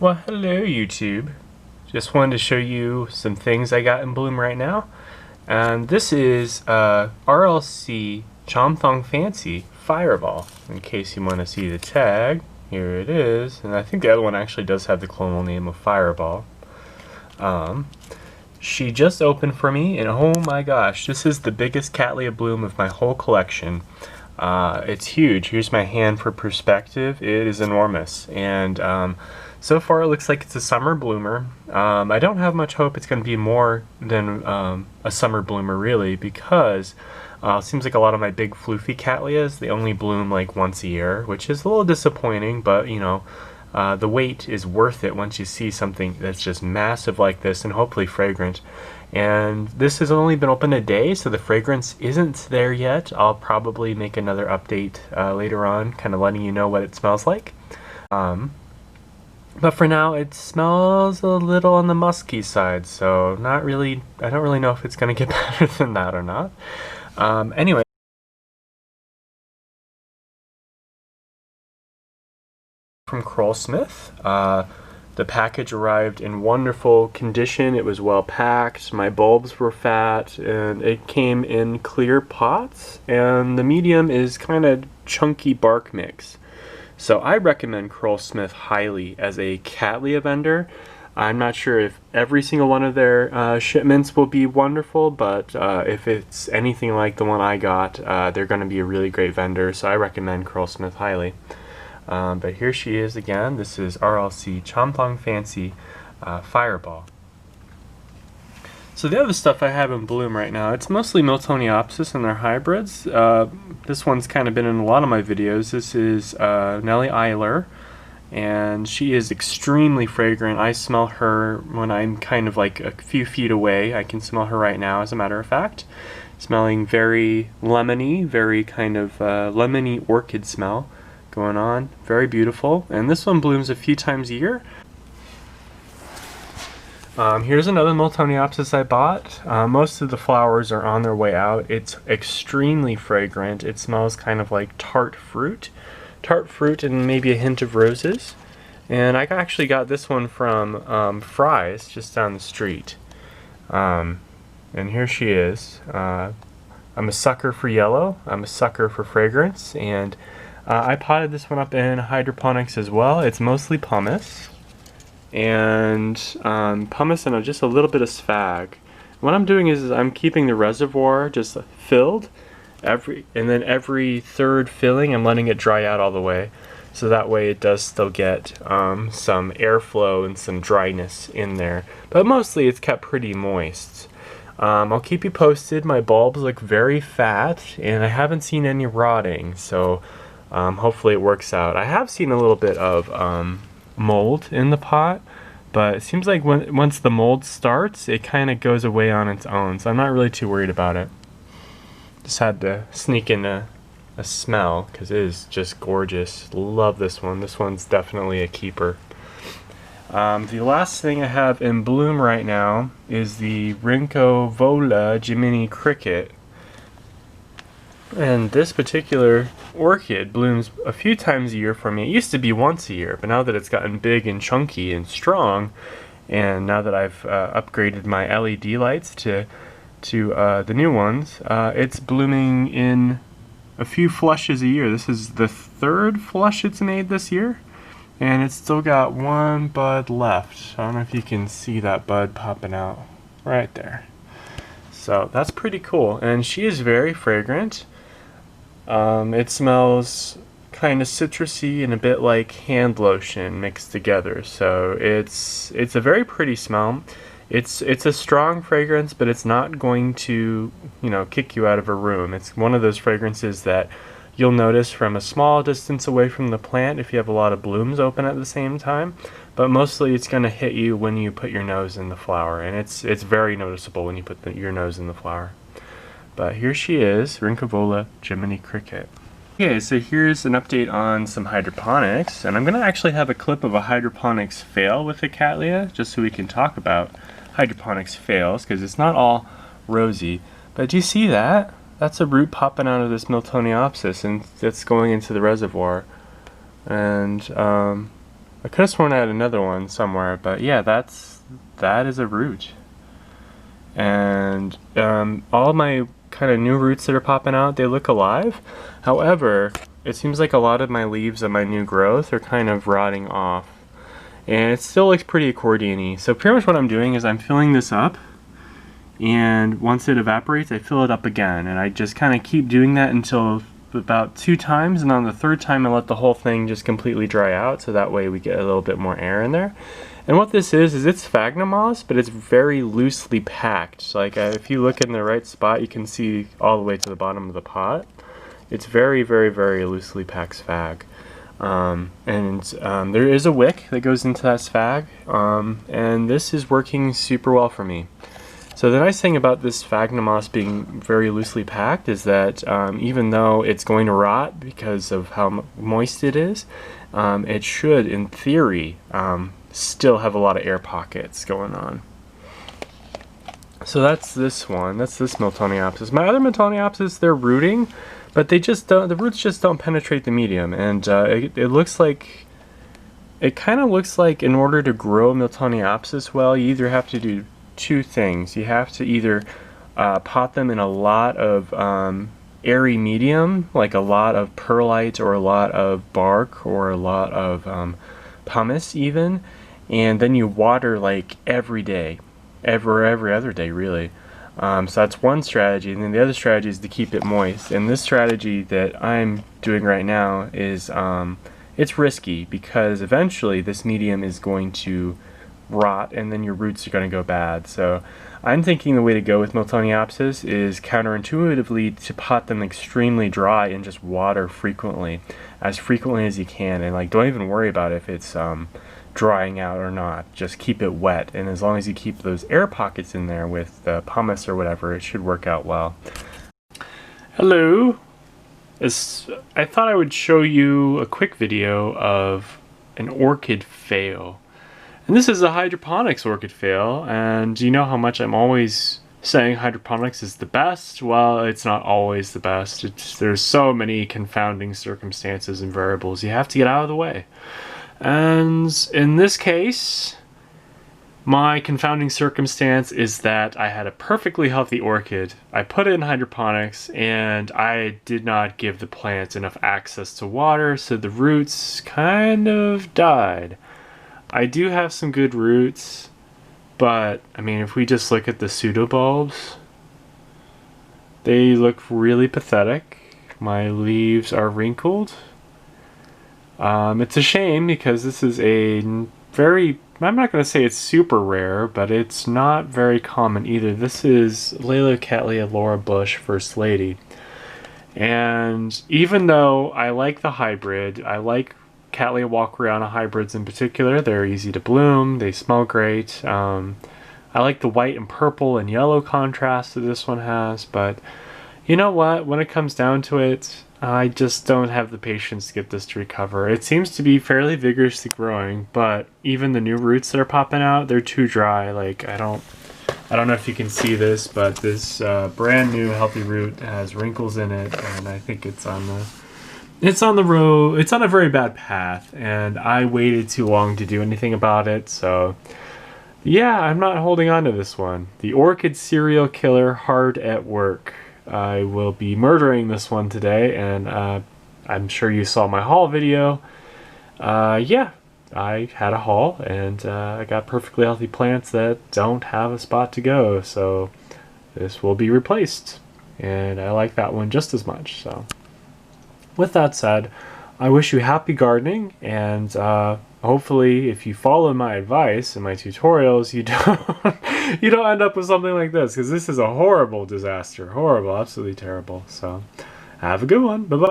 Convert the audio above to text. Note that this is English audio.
Well, hello YouTube. Just wanted to show you some things I got in bloom right now. And this is RLC Chomthong Fancy Fireball. In case you want to see the tag, here it is. And I think the other one actually does have the clonal name of Fireball. She just opened for me, and oh my gosh, this is the biggest Cattleya bloom of my whole collection. It's huge. Here's my hand for perspective. It is enormous, and so far it looks like it's a summer bloomer. I don't have much hope it's going to be more than a summer bloomer, really, because it seems like a lot of my big floofy Cattleyas, they only bloom like once a year, which is a little disappointing, but you know, the wait is worth it once you see something that's just massive like this and hopefully fragrant. And this has only been open a day, so the fragrance isn't there yet. I'll probably make another update later on, kind of letting you know what it smells like. But for now, it smells a little on the musky side, so not really. I don't really know if it's going to get better than that or not. Anyway. From Smith. The package arrived in wonderful condition. It was well packed, my bulbs were fat, and it came in clear pots, and the medium is kind of chunky bark mix. So I recommend Smith highly as a Cattleya vendor. I'm not sure if every single one of their shipments will be wonderful, but if it's anything like the one I got, they're going to be a really great vendor, so I recommend Smith highly. But here she is again. This is RLC Chomthong Fancy Fireball. So the other stuff I have in bloom right now, it's mostly Miltoniopsis and their hybrids. This one's kind of been in a lot of my videos. This is Nellie Eiler, and she is extremely fragrant. I smell her when I'm kind of like a few feet away. I can smell her right now, as a matter of fact. Smelling very lemony, very kind of lemony orchid smell going on. Very beautiful. And this one blooms a few times a year. Here's another Miltoniopsis I bought. Most of the flowers are on their way out. It's extremely fragrant. It smells kind of like tart fruit and maybe a hint of roses. And I actually got this one from Fry's just down the street. And here she is. I'm a sucker for yellow. I'm a sucker for fragrance, and I potted this one up in hydroponics as well. It's mostly pumice, and pumice and just a little bit of sphagnum. What I'm doing is I'm keeping the reservoir just filled, and then every third filling I'm letting it dry out all the way, so that way it does still get some airflow and some dryness in there, but mostly it's kept pretty moist. I'll keep you posted. My bulbs look very fat, and I haven't seen any rotting, so hopefully it works out. I have seen a little bit of mold in the pot, but it seems like once the mold starts, it kind of goes away on its own, so I'm not really too worried about it. Just had to sneak in a smell, because it is just gorgeous. Love this one. This one's definitely a keeper. The last thing I have in bloom right now is the Rincovola Jiminy Cricket. And this particular orchid blooms a few times a year for me. It used to be once a year, but now that it's gotten big and chunky and strong, and now that I've upgraded my LED lights to the new ones, it's blooming in a few flushes a year. This is the third flush it's made this year, and it's still got one bud left. I don't know if you can see that bud popping out right there. So that's pretty cool, and she is very fragrant. It smells kind of citrusy and a bit like hand lotion mixed together, so it's a very pretty smell. It's a strong fragrance, but it's not going to, you know, kick you out of a room. It's one of those fragrances that you'll notice from a small distance away from the plant if you have a lot of blooms open at the same time, but mostly it's going to hit you when you put your nose in the flower, and it's very noticeable when you put your nose in the flower. But here she is, Rincovola Jiminy Cricket. Okay, so here's an update on some hydroponics, and I'm going to actually have a clip of a hydroponics fail with the Cattleya, just so we can talk about hydroponics fails, because it's not all rosy. But do you see that? That's a root popping out of this Miltoniopsis, and it's going into the reservoir. And I could have sworn I had another one somewhere, but yeah, that is a root. And all my kind of new roots that are popping out, they look alive. However, it seems like a lot of my leaves of my new growth are kind of rotting off. And it still looks pretty accordion-y. So pretty much what I'm doing is I'm filling this up, and once it evaporates, I fill it up again. And I just kind of keep doing that until about 2 times, and on the 3rd time I let the whole thing just completely dry out, so that way we get a little bit more air in there. And what this is it's sphagnum moss, but it's very loosely packed. Like if you look in the right spot, you can see all the way to the bottom of the pot. It's very, very, very loosely packed sphagnum. There is a wick that goes into that sphagnum, and this is working super well for me. So the nice thing about this sphagnum moss being very loosely packed is that even though it's going to rot because of how moist it is, it should, in theory, still have a lot of air pockets going on. So that's this one. That's this Miltoniopsis. My other Miltoniopsis, they're rooting, but they just don't. The roots just don't penetrate the medium, and it looks like. It kind of looks like in order to grow Miltoniopsis well, you either have to do 2 things. You have to either pot them in a lot of airy medium, like a lot of perlite or a lot of bark or a lot of pumice even, and then you water like every day, every other day really. So that's one strategy, and then the other strategy is to keep it moist. And this strategy that I'm doing right now is it's risky because eventually this medium is going to rot and then your roots are going to go bad. So I'm thinking the way to go with Miltoniopsis is counterintuitively to pot them extremely dry and just water frequently as you can, and like don't even worry about if it's drying out or not. Just keep it wet, and as long as you keep those air pockets in there with the pumice or whatever, it should work out well. Hello! I thought I would show you a quick video of an orchid fail. And this is a hydroponics orchid fail, and you know how much I'm always saying hydroponics is the best. Well, it's not always the best. There's so many confounding circumstances and variables you have to get out of the way. And in this case, my confounding circumstance is that I had a perfectly healthy orchid. I put it in hydroponics, and I did not give the plant enough access to water, so the roots kind of died. I do have some good roots, but I mean, if we just look at the pseudobulbs, they look really pathetic. My leaves are wrinkled. It's a shame because this is a very, I'm not going to say it's super rare, but it's not very common either. This is Lalocatlia Laura Bush First Lady. And even though I like the hybrid, I like Cattleya walkeriana hybrids in particular. They're easy to bloom, they smell great. I like the white and purple and yellow contrast that this one has, but you know what? When it comes down to it, I just don't have the patience to get this to recover. It seems to be fairly vigorously growing, but even the new roots that are popping out, they're too dry. Like I don't know if you can see this, but this brand new healthy root has wrinkles in it, and I think it's on the road. It's on a very bad path, and I waited too long to do anything about it. So yeah, I'm not holding on to this one. The orchid serial killer hard at work. I will be murdering this one today, and I'm sure you saw my haul video. Yeah, I had a haul, and I got perfectly healthy plants that don't have a spot to go, so this will be replaced, and I like that one just as much. So with that said, I wish you happy gardening, and hopefully if you follow my advice and my tutorials, you don't end up with something like this, because this is a horrible disaster. Horrible, absolutely terrible. So have a good one. Bye-bye.